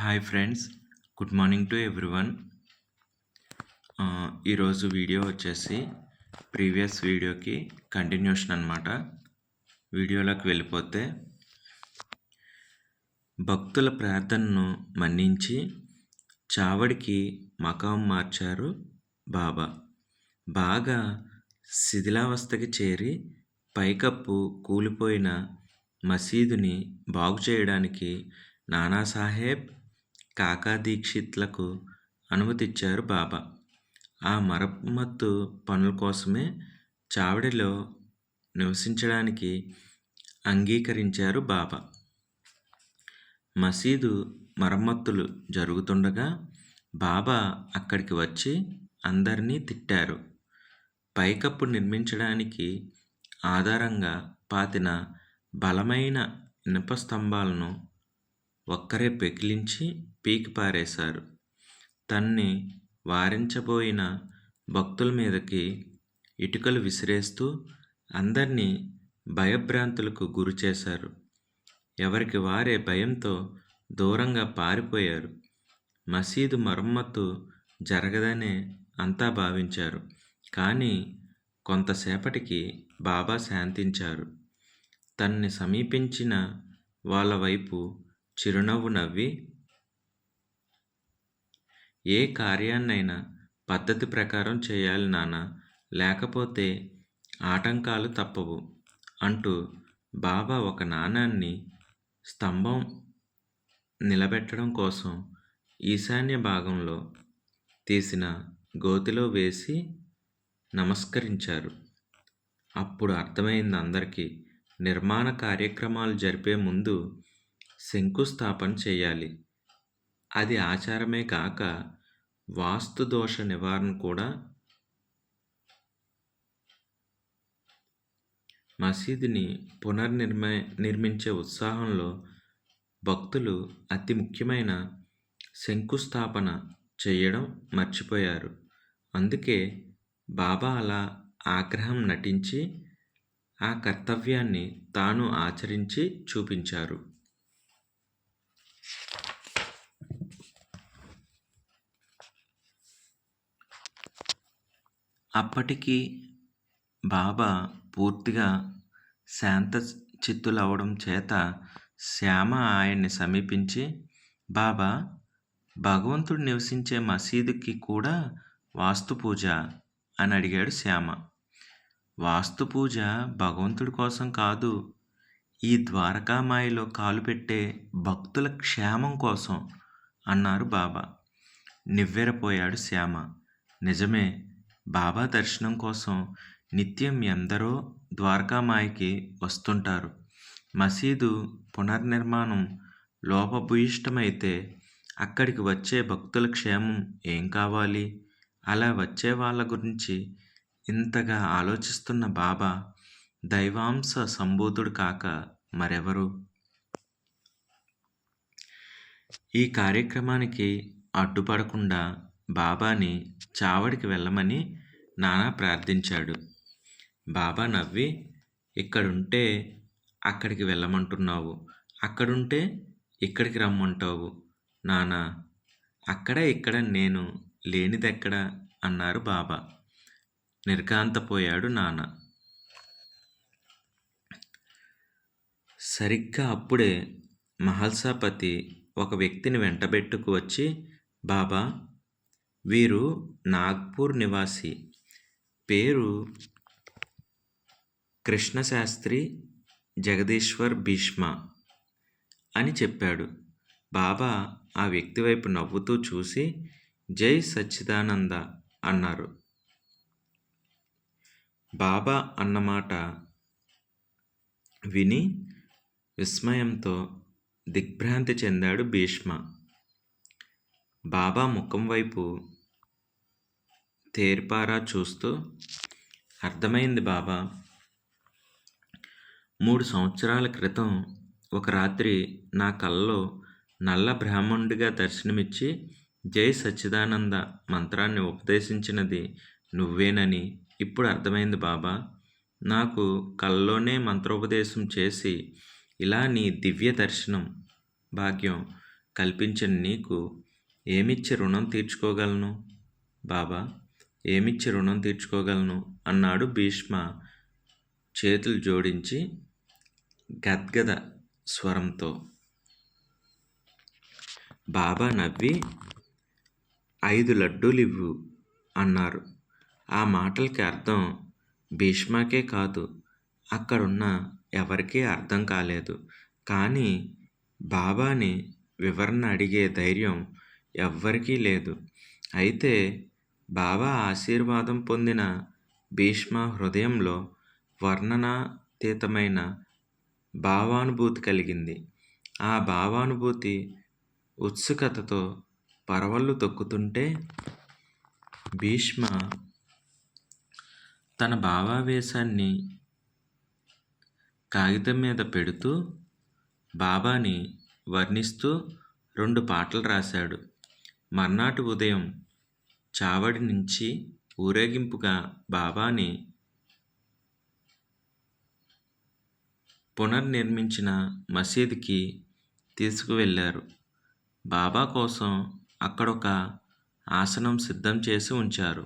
Hi friends, good morning to everyone. ఈరోజు video వచ్చేసి previous వీడియోకి కంటిన్యూషన్ అనమాట. వీడియోలోకి వెళ్ళిపోతే, భక్తుల ప్రార్థనను మన్నించి చావడికి మకాం మార్చారు బాబా. బాగా శిథిలావస్థకి చేరి పైకప్పు కూలిపోయిన మసీదుని బాగు చేయడానికి నానాసాహెబ్ కాకా దీక్షిత్లకు అనుమతిచ్చారు బాబా. ఆ మరమ్మత్తు పనుల కోసమే చావడిలో నివసించడానికి అంగీకరించారు బాబా. మసీదు మరమ్మతులు జరుగుతుండగా బాబా అక్కడికి వచ్చి అందరినీ తిట్టారు. పైకప్పు నిర్మించడానికి ఆధారంగా పాతిన బలమైన ఇనుప స్తంభాలను ఒక్కరే పెకిలించి పీకి పారేశారు. తన్ని వారించబోయిన భక్తుల మీదకి ఇటుకలు విసిరేస్తూ అందరినీ భయభ్రాంతులకు గురి చేశారు. ఎవరికి వారే భయంతో దూరంగా పారిపోయారు. మసీదు మరమ్మతు జరగదనే అంతా భావించారు. కానీ కొంతసేపటికి బాబా శాంతించారు. తన్ని సమీపించిన వాళ్ళ వైపు చిరునవ్వు నవ్వి, ఏ కార్యాన్నైనా పద్ధతి ప్రకారం చేయాలి నాన్న, లేకపోతే ఆటంకాలు తప్పవు అంటూ బాబా ఒక నాణాన్ని స్తంభం నిలబెట్టడం కోసం ఈశాన్య భాగంలో తీసిన గోతిలో వేసి నమస్కరించారు. అప్పుడు అర్థమైంది అందరికీ, నిర్మాణ కార్యక్రమాలు జరిపే ముందు శంకుస్థాపన చేయాలి. అది ఆచారమే కాక వాస్తు దోష నివారణ కూడా. మసీదుని నిర్మించే ఉత్సాహంలో భక్తులు అతి ముఖ్యమైన శంకుస్థాపన చేయడం మర్చిపోయారు. అందుకే బాబా అలా ఆగ్రహం నటించి ఆ కర్తవ్యాన్ని తాను ఆచరించి చూపించారు. అప్పటికి బాబా పూర్తిగా శాంత చిత్తులవడం చేత శ్యామ ఆయన్ని సమీపించి, బాబా, భగవంతుడు నివసించే మసీదుకి కూడా వాస్తు పూజ అని అడిగాడు. శ్యామ, వాస్తు పూజ భగవంతుడి కోసం కాదు, ఈ ద్వారకామాయిలో కాలు పెట్టే భక్తుల క్షేమం కోసం అన్నారు బాబా. నివ్వెరపోయాడు శ్యామ. నిజమే, బాబా దర్శనం కోసం నిత్యం ఎందరో ద్వారకామాయికి వస్తుంటారు. మసీదు పునర్నిర్మాణం లోపభూయిష్టమైతే అక్కడికి వచ్చే భక్తుల క్షేమం ఏం కావాలి? అలా వచ్చే వాళ్ళ గురించి ఇంతగా ఆలోచిస్తున్న బాబా దైవాంశ సంభూతుడు కాక మరెవరు? ఈ కార్యక్రమానికి అడ్డుపడకుండా బాబాని చావడికి వెళ్ళమని నానా ప్రార్థించాడు. బాబా నవ్వి, ఇక్కడుంటే అక్కడికి వెళ్ళమంటున్నావు, అక్కడుంటే ఇక్కడికి రమ్మంటావు నానా, అక్కడ ఇక్కడ నేను లేనిదెక్కడ అన్నారు బాబా. నిర్ఘాంతపోయాడు నాన్న. సరిగ్గా అప్పుడే మహల్సాపతి ఒక వ్యక్తిని వెంటబెట్టుకు వచ్చి, బాబా, వీరు నాగ్పూర్ నివాసి, పేరు కృష్ణశాస్త్రి జగదీశ్వర్ భీష్మ అని చెప్పాడు. బాబా ఆ వ్యక్తి వైపు నవ్వుతూ చూసి, జై సచ్చిదానంద అన్నారు. బాబా అన్నమాట విని విస్మయంతో దిగ్భ్రాంతి చెందాడు భీష్మ. బాబా ముఖం వైపు తేరిపారా చూస్తూ, అర్థమైంది బాబా, 3 సంవత్సరాల క్రితం ఒక రాత్రి నా కలలో నల్ల బ్రాహ్మణుడిగా దర్శనమిచ్చి జై సచ్చిదానంద మంత్రాన్ని ఉపదేశించినది నువ్వేనని ఇప్పుడు అర్థమైంది బాబా. నాకు కలలోనే మంత్రోపదేశం చేసి ఇలా నీ దివ్య దర్శనం భాగ్యం కల్పించిన నీకు ఏమిచ్చి రుణం తీర్చుకోగలను బాబా, ఏమిచ్చి రుణం తీర్చుకోగలను అన్నాడు భీష్మ చేతులు జోడించి గద్గద స్వరంతో. బాబా నవ్వి 5 లడ్డూలివ్వు అన్నారు. ఆ మాటలకి అర్థం భీష్మకే కాదు, అక్కడున్న ఎవరికీ అర్థం కాలేదు. కానీ బాబాని వివరణ అడిగే ధైర్యం ఎవ్వరికీ లేదు. అయితే బాబా ఆశీర్వాదం పొందిన భీష్మ హృదయంలో వర్ణనాతీతమైన భావానుభూతి కలిగింది. ఆ భావానుభూతి ఉత్సుకతతో పరవళ్ళు తొక్కుతుంటే భీష్మ తన భావావేశాన్ని కాగితం మీద పెడుతూ బాబాని వర్ణిస్తూ 2 పాటలు రాశాడు. మర్నాటి ఉదయం చావడి నుంచి ఊరేగింపుగా బాబాని పునర్నిర్మించిన మసీదుకి తీసుకువెళ్ళారు. బాబా కోసం అక్కడొక ఆసనం సిద్ధం చేసి ఉంచారు.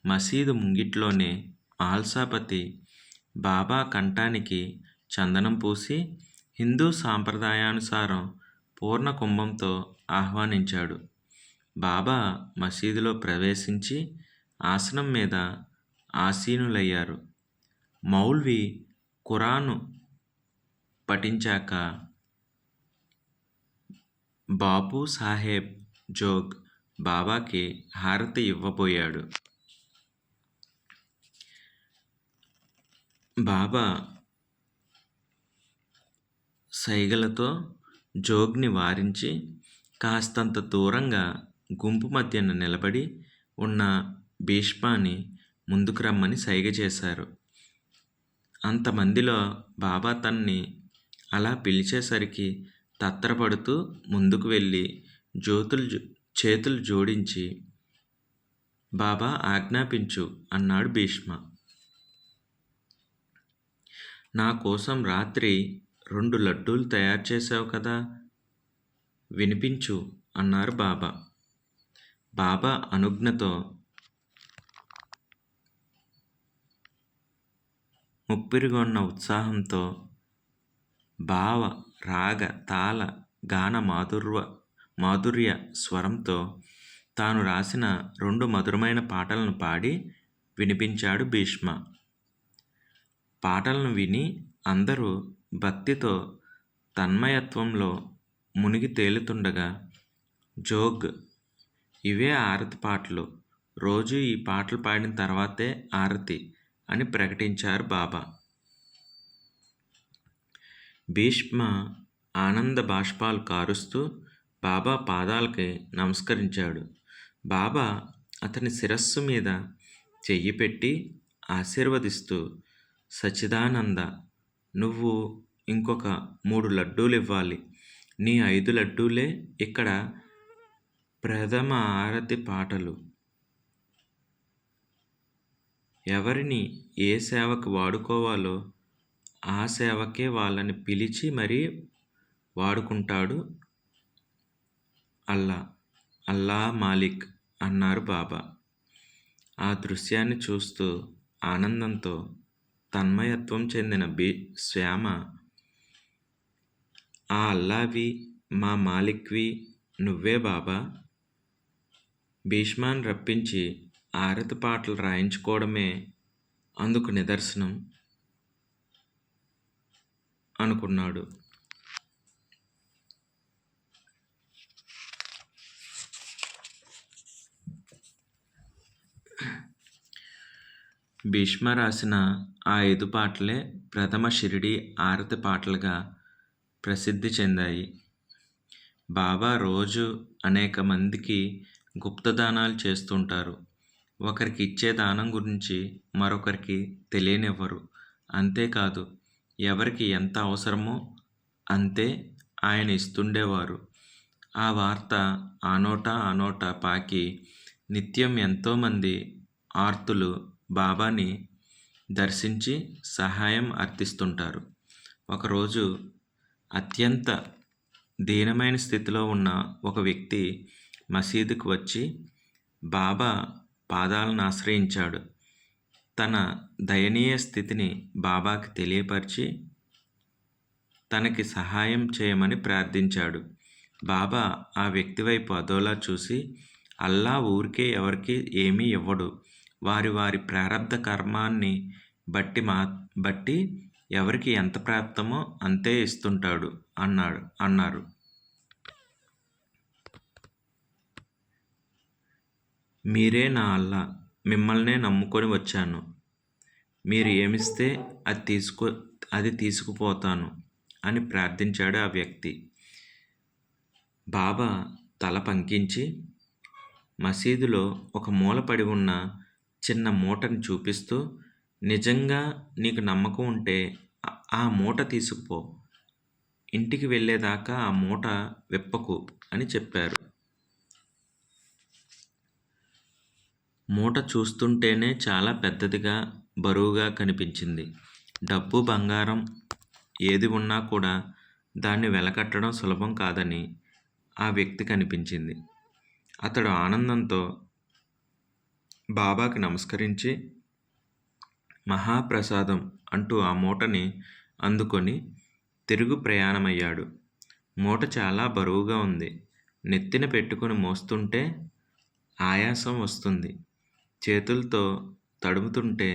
మసీదు ముంగిట్లోనే ఆల్సాపతి బాబా కంఠానికి చందనం పూసి హిందూ సాంప్రదాయానుసారం పూర్ణ కుంభంతో ఆహ్వానించాడు. బాబా మసీదులో ప్రవేశించి ఆసనం మీద ఆసీనులయ్యారు. మౌల్వి ఖురాను పఠించాక బాపు సాహెబ్ జోగ్ బాబాకి హారతి ఇవ్వబోయాడు. బాబా సైగలతో జోగ్ని వారించి కాస్తంత దూరంగా గుంపు మధ్యన నిలబడి ఉన్న భీష్మాని ముందుకు రమ్మని సైగ చేశారు. అంతమందిలో బాబా తన్ని అలా పిలిచేసరికి తత్తరపడుతూ ముందుకు వెళ్ళి చేతులు జోడించి బాబా ఆజ్ఞాపించు అన్నాడు భీష్మ. నా కోసం రాత్రి 2 లడ్డూలు తయారు చేశావు కదా, వినిపించు అన్నారు బాబా. బాబా అనుజ్ఞతో ముప్పిరిగొన్న ఉత్సాహంతో భావ రాగ తాళ గాన మాధుర్య స్వరంతో తాను రాసిన 2 మధురమైన పాటలను పాడి వినిపించాడు భీష్మ. పాటలను విని అందరూ భక్తితో తన్మయత్వంలో మునిగి తేలుతుండగా జోగ్, ఇవే ఆరతి పాటలు, రోజు ఈ పాటలు పాడిన తర్వాతే ఆరతి అని ప్రకటించారు బాబా. భీష్మ ఆనంద బాష్పాలు కారుస్తూ బాబా పాదాలకి నమస్కరించాడు. బాబా అతని శిరస్సు మీద చెయ్యి పెట్టి ఆశీర్వదిస్తూ, సచ్చిదానంద, నువ్వు ఇంకొక 3 లడ్డూలు ఇవ్వాలి. నీ 5 లడ్డూలే ఇక్కడ ప్రథమ ఆరతి పాటలు. ఎవరిని ఏ సేవకు వాడుకోవాలో ఆ సేవకే వాళ్ళని పిలిచి మరీ వాడుకుంటాడు అల్లా మాలిక్ అన్నారు బాబా. ఆ దృశ్యాన్ని చూస్తూ ఆనందంతో తన్మయత్వం చెందిన శ్యామ, ఆ అల్లావి మా మాలిక్వి నువ్వే బాబా, భీష్మాన్ని రప్పించి ఆరతి పాటలు రాయించుకోవడమే అందుకు నిదర్శనం అనుకున్నాడు. భీష్మ రాసిన ఆ 5 పాటలే ప్రథమ షిరిడి ఆరతి పాటలుగా ప్రసిద్ధి చెందాయి. బాబా రోజు అనేక మందికి గుప్తదానాలు చేస్తుంటారు. ఒకరికి ఇచ్చే దానం గురించి మరొకరికి తెలియనివ్వరు. అంతేకాదు, ఎవరికి ఎంత అవసరమో అంతే ఆయన ఇస్తుండేవారు. ఆ వార్త ఆ నోటా పాకి నిత్యం ఎంతోమంది ఆర్తులు బాబాని దర్శించి సహాయం అర్థిస్తుంటారు. ఒకరోజు అత్యంత దీనమైన స్థితిలో ఉన్న ఒక వ్యక్తి మసీదుకు వచ్చి బాబా పాదాలను ఆశ్రయించాడు. తన దయనీయ స్థితిని బాబాకి తెలియపరిచి తనకి సహాయం చేయమని ప్రార్థించాడు. బాబా ఆ వ్యక్తి వైపు అదోలా చూసి, అల్లా ఊరికే ఎవరికి ఏమీ ఇవ్వడు, వారి వారి ప్రారబ్ధ కర్మాన్ని బట్టి ఎవరికి ఎంత ప్రాప్తమో అంతే ఇస్తుంటాడు అన్నారు. మీరే నా అల్లా, మిమ్మల్నే నమ్ముకొని వచ్చాను, మీరు ఏమిస్తే అది తీసుకుపోతాను అని ప్రార్థించాడు ఆ వ్యక్తి. బాబా తల పంకించి మసీదులో ఒక మూల పడి ఉన్న చిన్న మూటని చూపిస్తూ, నిజంగా నీకు నమ్మకం ఉంటే ఆ మూట తీసుకుపో, ఇంటికి వెళ్ళేదాకా ఆ మూట విప్పకు అని చెప్పారు. మూట చూస్తుంటేనే చాలా పెద్దదిగా, బరువుగా కనిపించింది. డబ్బు, బంగారం ఏది ఉన్నా కూడా దాన్ని వెలకట్టడం సులభం కాదని ఆ వ్యక్తికి అనిపించింది. అతడు ఆనందంతో బాబాకి నమస్కరించి, మహాప్రసాదం అంటూ ఆ మూటని అందుకొని తిరుగు ప్రయాణమయ్యాడు. మూట చాలా బరువుగా ఉంది. నెత్తిన పెట్టుకుని మోస్తుంటే ఆయాసం వస్తుంది. చేతులతో తడుముతుంటే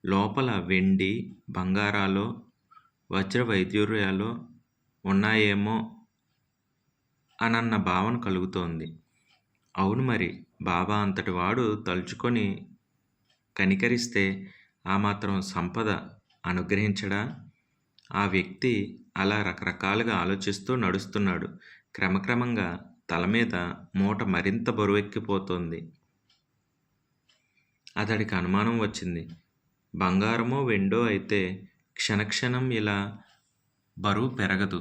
లోపల వెండి, బంగారాలో, వజ్ర వైడూర్యాలో ఉన్నాయేమో అనన్న భావన కలుగుతోంది. అవును మరి, బాబా అంతటి వాడు తలుచుకొని కనికరిస్తే ఆ మాత్రం సంపద అనుగ్రహించడా? ఆ వ్యక్తి అలా రకరకాలుగా ఆలోచిస్తూ నడుస్తున్నాడు. క్రమక్రమంగా తల మీద మూట మరింత బరువెక్కిపోతోంది. అతడికి అనుమానం వచ్చింది. బంగారమో వెండో అయితే క్షణక్షణం ఇలా బరువు పెరగదు,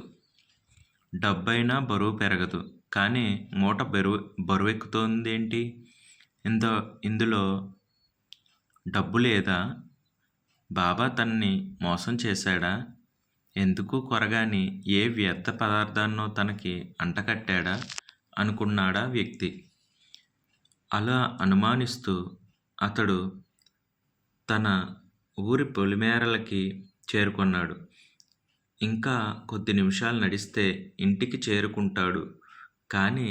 డబ్బైనా బరువు పెరగదు, కానీ మూట బరువెక్కుతోందేంటి? ఇందులో డబ్బు లేదా? బాబా తనని మోసం చేశాడా? ఎందుకు కొరగాని ఏ వ్యర్థ పదార్థాన్నో తనకి అంటకట్టాడా అనుకున్నాడా వ్యక్తి. అలా అనుమానిస్తూ అతడు తన ఊరి పొలిమేరలకి చేరుకున్నాడు. ఇంకా కొద్ది నిమిషాలు నడిస్తే ఇంటికి చేరుకుంటాడు. కానీ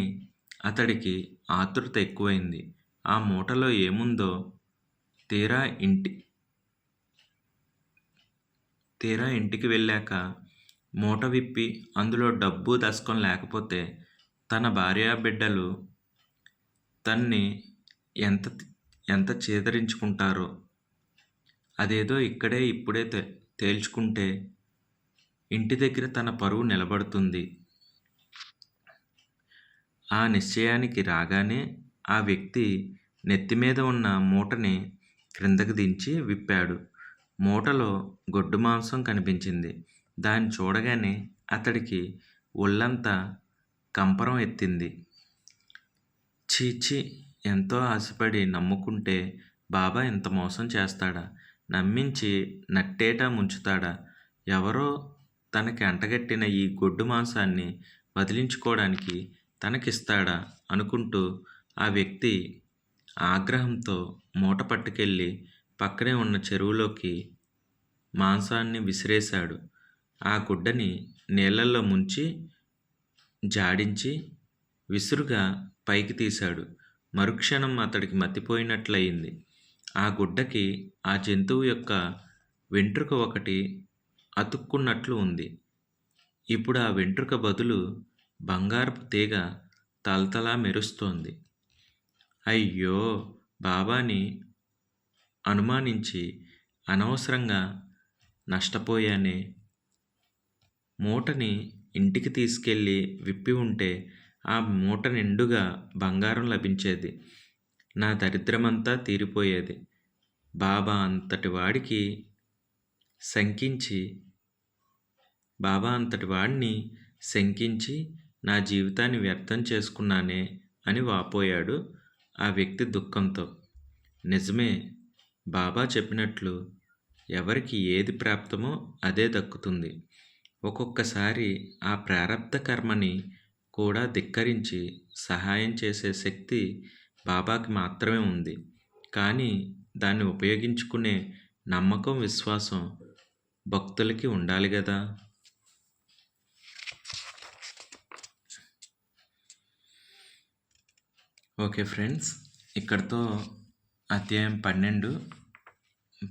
అతడికి ఆతృత ఎక్కువైంది. ఆ మూటలో ఏముందో తీరా ఇంటికి వెళ్ళాక మూట విప్పి అందులో డబ్బు దశకం లేకపోతే తన భార్యాబిడ్డలు తన్ని ఎంత చేదరించుకుంటారో. అదేదో ఇప్పుడే తేల్చుకుంటే ఇంటి దగ్గర తన పరువు నిలబడుతుంది. ఆ నిశ్చయానికి రాగానే ఆ వ్యక్తి నెత్తిమీద ఉన్న మూటని క్రిందకు దించి విప్పాడు. మూటలో గొడ్డు మాంసం కనిపించింది. దాన్ని చూడగానే అతడికి ఒళ్ళంతా కంపరం ఎత్తింది. చీచి, ఎంతో ఆశపడి నమ్ముకుంటే బాబా ఇంత మోసం చేస్తాడా? నమ్మించి నట్టేటా ముంచుతాడా? ఎవరో తనకి అంటగట్టిన ఈ గొడ్డు మాంసాన్ని వదిలించుకోవడానికి తనకిస్తాడా అనుకుంటూ ఆ వ్యక్తి ఆగ్రహంతో మూట పట్టుకెళ్ళి పక్కనే ఉన్న చెరువులోకి మాంసాన్ని విసిరేశాడు. ఆ గుడ్డని నీళ్ళల్లో ముంచి జాడించి విసురుగా పైకి తీశాడు. మరుక్షణం అతడికి మతిపోయినట్లయింది. ఆ గుడ్డకి ఆ జంతువు యొక్క వెంట్రుక ఒకటి అతుక్కున్నట్లు ఉంది. ఇప్పుడు ఆ వెంట్రుక బదులు బంగారపు తీగ తలతలా మెరుస్తోంది. అయ్యో, బాబాని అనుమానించి అనవసరంగా నష్టపోయానే. మూటని ఇంటికి తీసుకెళ్ళి విప్పి ఉంటే ఆ మూట నిండుగా బంగారం లభించేది. నా దరిద్రమంతా తీరిపోయేది. బాబా అంతటి వాడిని శంకించి నా జీవితాన్ని వ్యర్థం చేసుకున్నానే అని వాపోయాడు ఆ వ్యక్తి దుఃఖంతో. నిజమే, బాబా చెప్పినట్లు ఎవరికి ఏది ప్రాప్తమో అదే దక్కుతుంది. ఒక్కొక్కసారి ఆ ప్రారబ్ధ కర్మని కూడా ధిక్కరించి సహాయం చేసే శక్తి బాబాకి మాత్రమే ఉంది. కానీ దాన్ని ఉపయోగించుకునే నమ్మకం, విశ్వాసం భక్తులకి ఉండాలి గదా! ఓకే ఫ్రెండ్స్, ఇక్కడితో అధ్యాయం 12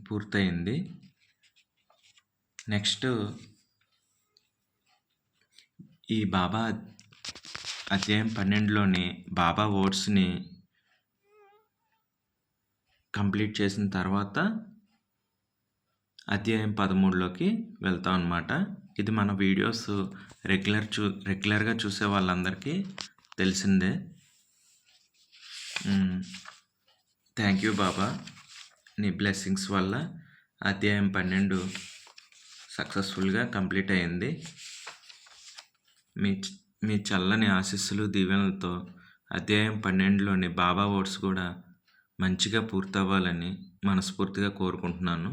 పూర్తయింది. నెక్స్ట్ ఈ బాబా అధ్యాయం 12లోని బాబా వర్డ్స్ని కంప్లీట్ చేసిన తర్వాత అధ్యాయం 13లోకి వెళ్తాం అన్నమాట. ఇది మన వీడియోస్ రెగ్యులర్గా చూసే వాళ్ళందరికీ తెలిసిందే. థ్యాంక్ యూ బాబా, నీ బ్లెస్సింగ్స్ వల్ల అధ్యాయం 12 సక్సెస్ఫుల్గా కంప్లీట్ అయింది. మీ చల్లని ఆశీస్సులు, దీవెనలతో అధ్యాయం 12లోని బాబా వర్డ్స్ కూడా మంచిగా పూర్తవ్వాలని మనస్ఫూర్తిగా కోరుకుంటున్నాను.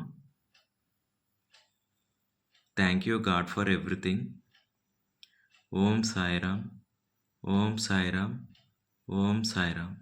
Thank you God for everything. Om Sairam, Om Sairam, Om Sairam.